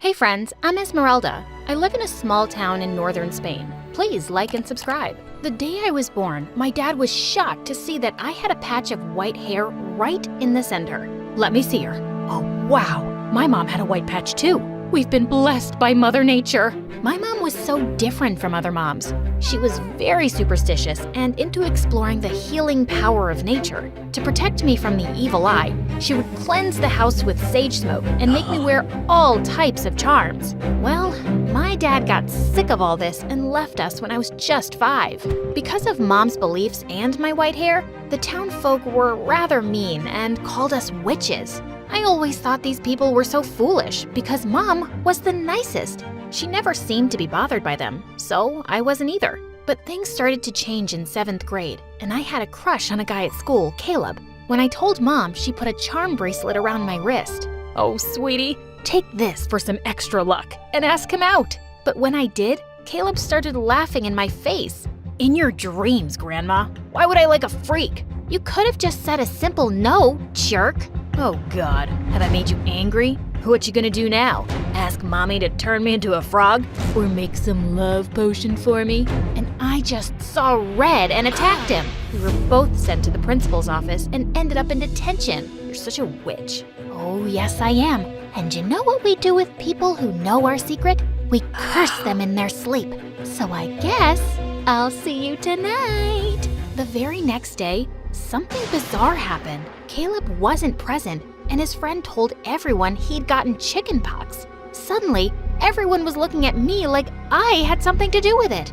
Hey friends, I'm Esmeralda. I live in a small town in northern Spain. Please like and subscribe. The day I was born, my dad was shocked to see that I had a patch of white hair right in the center. Let me see her. Oh wow, my mom had a white patch too. We've been blessed by Mother Nature. My mom was so different from other moms. She was very superstitious and into exploring the healing power of nature. To protect me from the evil eye, she would cleanse the house with sage smoke and make me wear all types of charms. Well, my dad got sick of all this and left us when I was just 5. Because of mom's beliefs and my white hair, the town folk were rather mean and called us witches. I always thought these people were so foolish because Mom was the nicest. She never seemed to be bothered by them, so I wasn't either. But things started to change in 7th grade, and I had a crush on a guy at school, Caleb. When I told Mom, she put a charm bracelet around my wrist. Oh, sweetie, take this for some extra luck and ask him out. But when I did, Caleb started laughing in my face. In your dreams, Grandma. Why would I like a freak? You could have just said a simple no, jerk. Oh God, have I made you angry? What you gonna do now? Ask Mommy to turn me into a frog? Or make some love potion for me? And I just saw red and attacked him. We were both sent to the principal's office and ended up in detention. You're such a witch. Oh yes I am. And you know what we do with people who know our secret? We curse them in their sleep. So I guess I'll see you tonight. The very next day, something bizarre happened. Caleb wasn't present, and his friend told everyone he'd gotten chickenpox. Suddenly, everyone was looking at me like I had something to do with it.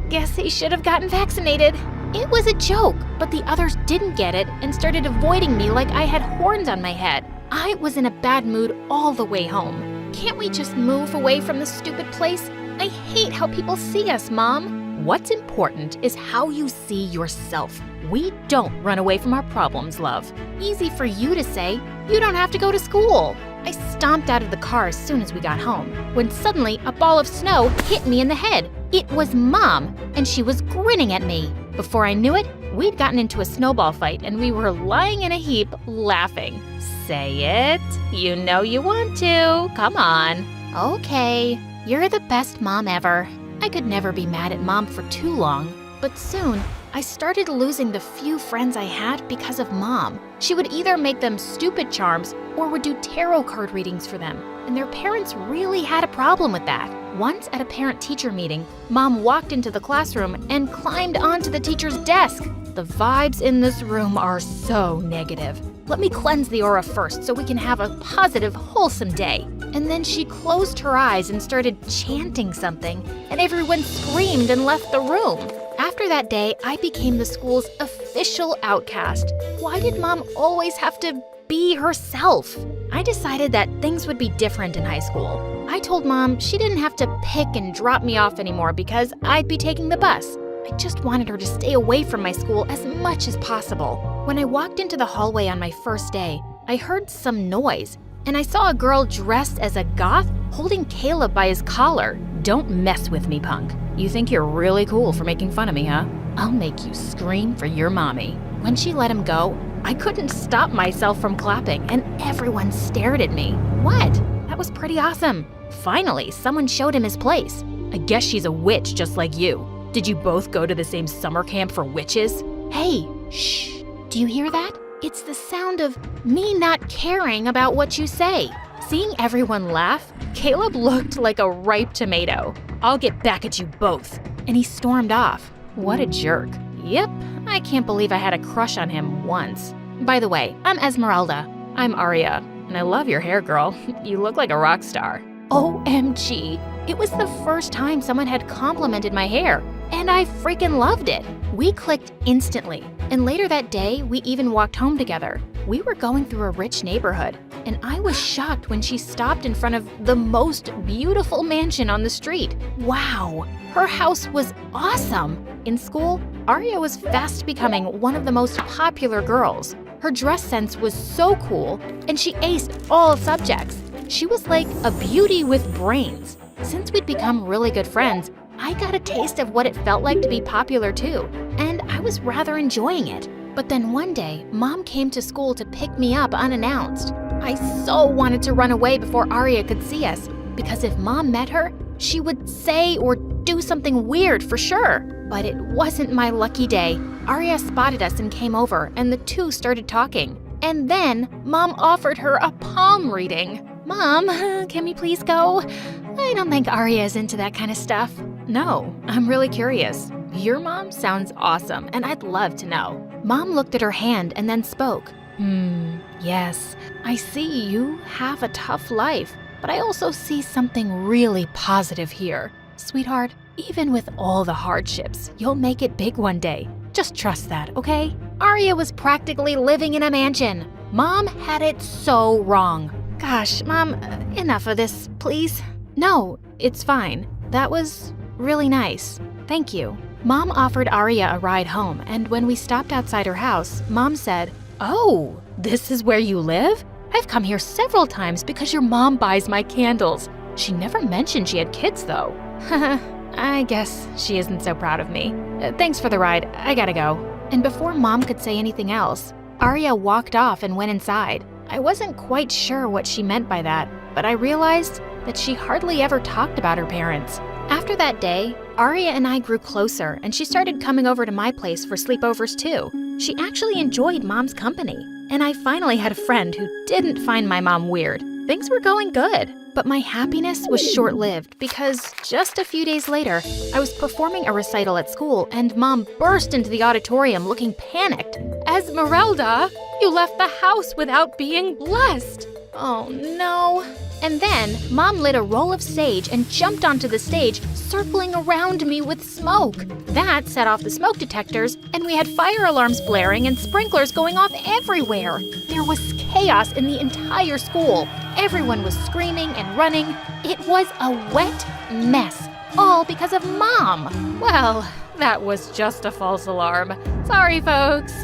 Guess he should have gotten vaccinated. It was a joke, but the others didn't get it and started avoiding me like I had horns on my head. I was in a bad mood all the way home. Can't we just move away from this stupid place? I hate how people see us, Mom. What's important is how you see yourself. We don't run away from our problems, love. Easy for you to say. You don't have to go to school. I stomped out of the car as soon as we got home, when suddenly a ball of snow hit me in the head. It was Mom, and she was grinning at me. Before I knew it, we'd gotten into a snowball fight and we were lying in a heap laughing. Say it. You know you want to. Come on. Okay. You're the best mom ever. I could never be mad at Mom for too long, but soon I started losing the few friends I had because of Mom. She would either make them stupid charms or would do tarot card readings for them, and their parents really had a problem with that. Once at a parent-teacher meeting, Mom walked into the classroom and climbed onto the teacher's desk. The vibes in this room are so negative. Let me cleanse the aura first so we can have a positive, wholesome day. And then she closed her eyes and started chanting something, and everyone screamed and left the room. After that day, I became the school's official outcast. Why did Mom always have to be herself? I decided that things would be different in high school. I told Mom she didn't have to pick and drop me off anymore because I'd be taking the bus. I just wanted her to stay away from my school as much as possible. When I walked into the hallway on my first day, I heard some noise, and I saw a girl dressed as a goth holding Caleb by his collar. Don't mess with me, punk. You think you're really cool for making fun of me, huh? I'll make you scream for your mommy. When she let him go, I couldn't stop myself from clapping, and everyone stared at me. What? That was pretty awesome. Finally, someone showed him his place. I guess she's a witch just like you. Did you both go to the same summer camp for witches? Hey, shh. Do you hear that? It's the sound of me not caring about what you say. Seeing everyone laugh, Caleb looked like a ripe tomato. I'll get back at you both. And he stormed off. What a jerk. Yep, I can't believe I had a crush on him once. By the way, I'm Esmeralda. I'm Aria, and I love your hair, girl. You look like a rock star. OMG, it was the first time someone had complimented my hair, and I freaking loved it. We clicked instantly, and later that day, we even walked home together. We were going through a rich neighborhood, and I was shocked when she stopped in front of the most beautiful mansion on the street. Wow, her house was awesome. In school, Aria was fast becoming one of the most popular girls. Her dress sense was so cool, and she aced all subjects. She was like a beauty with brains. Since we'd become really good friends, I got a taste of what it felt like to be popular too, and I was rather enjoying it. But then one day, Mom came to school to pick me up unannounced. I so wanted to run away before Aria could see us, because if Mom met her, she would say or do something weird for sure. But it wasn't my lucky day. Aria spotted us and came over, and the two started talking. And then Mom offered her a palm reading. Mom, can we please go? I don't think Aria is into that kind of stuff. No, I'm really curious. Your mom sounds awesome, and I'd love to know. Mom looked at her hand and then spoke. Yes, I see you have a tough life, but I also see something really positive here. Sweetheart, even with all the hardships, you'll make it big one day. Just trust that, okay? Aria was practically living in a mansion. Mom had it so wrong. Gosh, Mom, enough of this, please. No, it's fine. That was really nice. Thank you. Mom offered Aria a ride home, and when we stopped outside her house, Mom said, "Oh, this is where you live? I've come here several times because your mom buys my candles. She never mentioned she had kids, though." I guess she isn't so proud of me. Thanks for the ride. I gotta go. And before Mom could say anything else, Aria walked off and went inside. I wasn't quite sure what she meant by that, but I realized that she hardly ever talked about her parents. After that day, Aria and I grew closer, and she started coming over to my place for sleepovers too. She actually enjoyed Mom's company, and I finally had a friend who didn't find my mom weird. Things were going good, but my happiness was short-lived because just a few days later, I was performing a recital at school, and Mom burst into the auditorium looking panicked. "Esmeralda, you left the house without being blessed." Oh no. And then, Mom lit a roll of sage and jumped onto the stage, circling around me with smoke. That set off the smoke detectors, and we had fire alarms blaring and sprinklers going off everywhere. There was chaos in the entire school. Everyone was screaming and running. It was a wet mess, all because of Mom. Well, that was just a false alarm. Sorry, folks.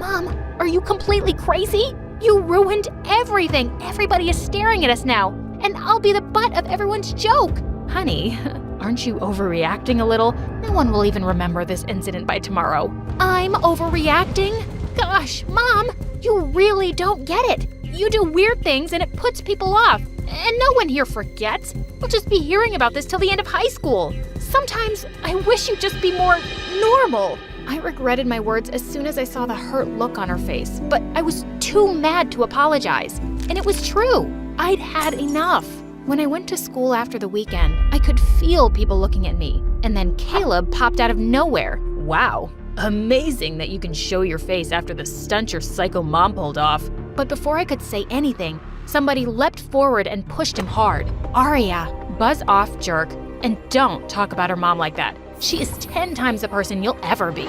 Mom, are you completely crazy? You ruined everything. Everybody is staring at us now, and I'll be the butt of everyone's joke. Honey, aren't you overreacting a little? No one will even remember this incident by tomorrow. I'm overreacting? Gosh, Mom, you really don't get it. You do weird things and it puts people off, and no one here forgets. We'll just be hearing about this till the end of high school. Sometimes I wish you'd just be more normal. I regretted my words as soon as I saw the hurt look on her face, but I was too mad to apologize. And it was true. I'd had enough. When I went to school after the weekend, I could feel people looking at me. And then Caleb popped out of nowhere. Wow, amazing that you can show your face after the stunt your psycho mom pulled off. But before I could say anything, somebody leapt forward and pushed him hard. Aria, buzz off, jerk, and don't talk about her mom like that. She is 10 times the person you'll ever be.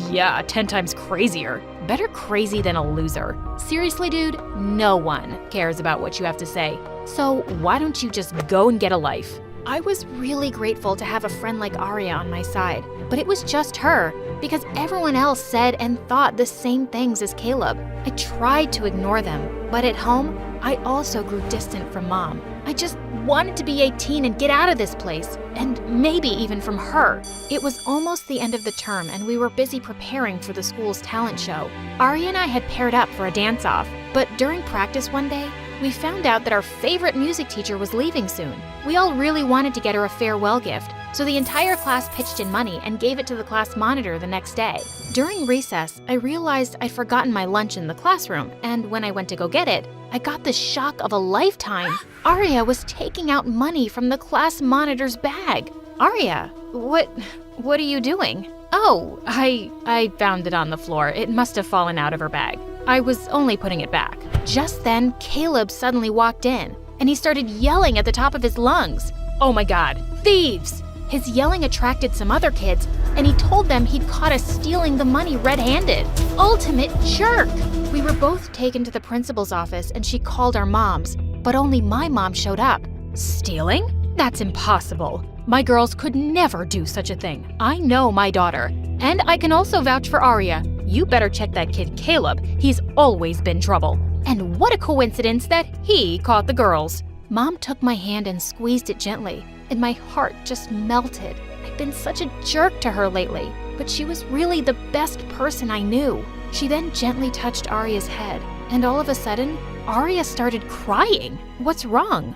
Yeah, 10 times crazier. Better crazy than a loser. Seriously, dude, no one cares about what you have to say. So why don't you just go and get a life? I was really grateful to have a friend like Aria on my side, but it was just her, because everyone else said and thought the same things as Caleb. I tried to ignore them, but at home, I also grew distant from Mom. I just wanted to be 18 and get out of this place, and maybe even from her. It was almost the end of the term, and we were busy preparing for the school's talent show. Aria and I had paired up for a dance-off, but during practice one day, we found out that our favorite music teacher was leaving soon. We all really wanted to get her a farewell gift, so the entire class pitched in money and gave it to the class monitor the next day. During recess, I realized I'd forgotten my lunch in the classroom, and when I went to go get it, I got the shock of a lifetime. Aria was taking out money from the class monitor's bag. Aria, what are you doing? Oh, I found it on the floor. It must have fallen out of her bag. I was only putting it back. Just then, Caleb suddenly walked in, and he started yelling at the top of his lungs. Oh my God, thieves! His yelling attracted some other kids, and he told them he'd caught us stealing the money red-handed. Ultimate jerk! We were both taken to the principal's office, and she called our moms, but only my mom showed up. Stealing? That's impossible. My girls could never do such a thing. I know my daughter. And I can also vouch for Aria. You better check that kid Caleb. He's always been trouble. And what a coincidence that he caught the girls. Mom took my hand and squeezed it gently, and my heart just melted. I've been such a jerk to her lately, but she was really the best person I knew. She then gently touched Arya's head, and all of a sudden, Arya started crying. What's wrong?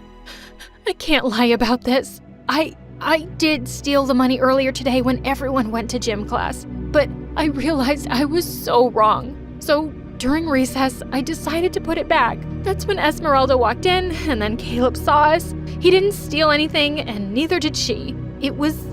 I can't lie about this. I did steal the money earlier today when everyone went to gym class, but I realized I was so wrong. So during recess, I decided to put it back. That's when Esmeralda walked in, and then Caleb saw us. He didn't steal anything, and neither did she. It was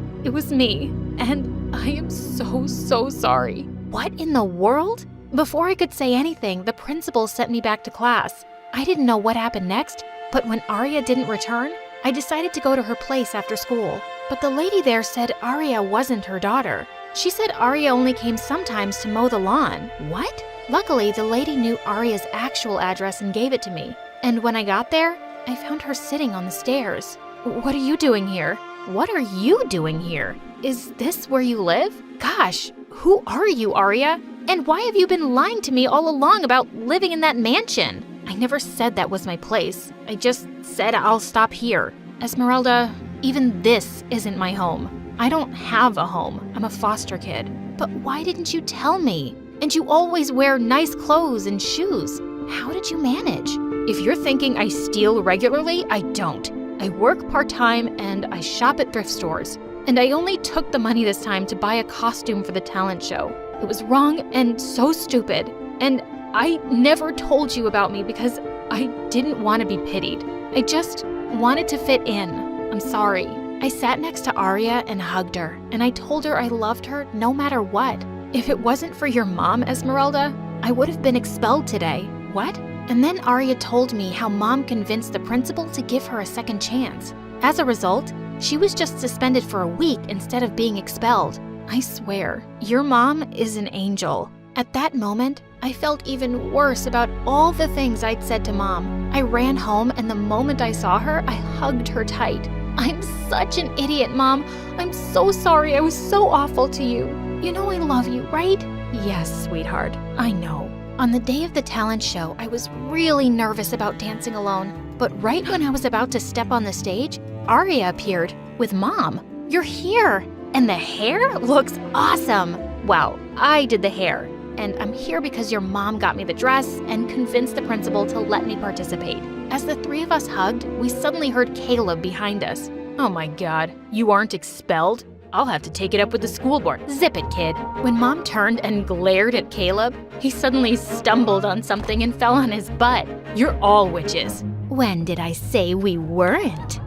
me, and I am so sorry. What in the world? Before I could say anything, the principal sent me back to class. I didn't know what happened next, but when Arya didn't return, I decided to go to her place after school. But the lady there said Arya wasn't her daughter. She said Arya only came sometimes to mow the lawn. What? Luckily, the lady knew Arya's actual address and gave it to me. And when I got there, I found her sitting on the stairs. What are you doing here? What are you doing here? Is this where you live? Gosh, who are you, Arya? And why have you been lying to me all along about living in that mansion? I never said that was my place. I just said I'll stop here. Esmeralda, even this isn't my home. I don't have a home. I'm a foster kid. But why didn't you tell me? And you always wear nice clothes and shoes. How did you manage? If you're thinking I steal regularly, I don't. I work part-time and I shop at thrift stores. And I only took the money this time to buy a costume for the talent show. It was wrong and so stupid. And I never told you about me because I didn't want to be pitied. I just wanted to fit in. I'm sorry. I sat next to Arya and hugged her, and I told her I loved her no matter what. If it wasn't for your mom, Esmeralda, I would have been expelled today. What? And then Arya told me how mom convinced the principal to give her a second chance. As a result, she was just suspended for a week instead of being expelled. I swear, your mom is an angel. At that moment, I felt even worse about all the things I'd said to Mom. I ran home, and the moment I saw her, I hugged her tight. I'm such an idiot, Mom. I'm so sorry I was so awful to you. You know I love you, right? Yes, sweetheart, I know. On the day of the talent show, I was really nervous about dancing alone. But right when I was about to step on the stage, Arya appeared with Mom. You're here! And the hair looks awesome! Well, I did the hair. And I'm here because your mom got me the dress and convinced the principal to let me participate. As the three of us hugged, we suddenly heard Caleb behind us. Oh my God, you aren't expelled? I'll have to take it up with the school board. Zip it, kid. When Mom turned and glared at Caleb, he suddenly stumbled on something and fell on his butt. You're all witches. When did I say we weren't?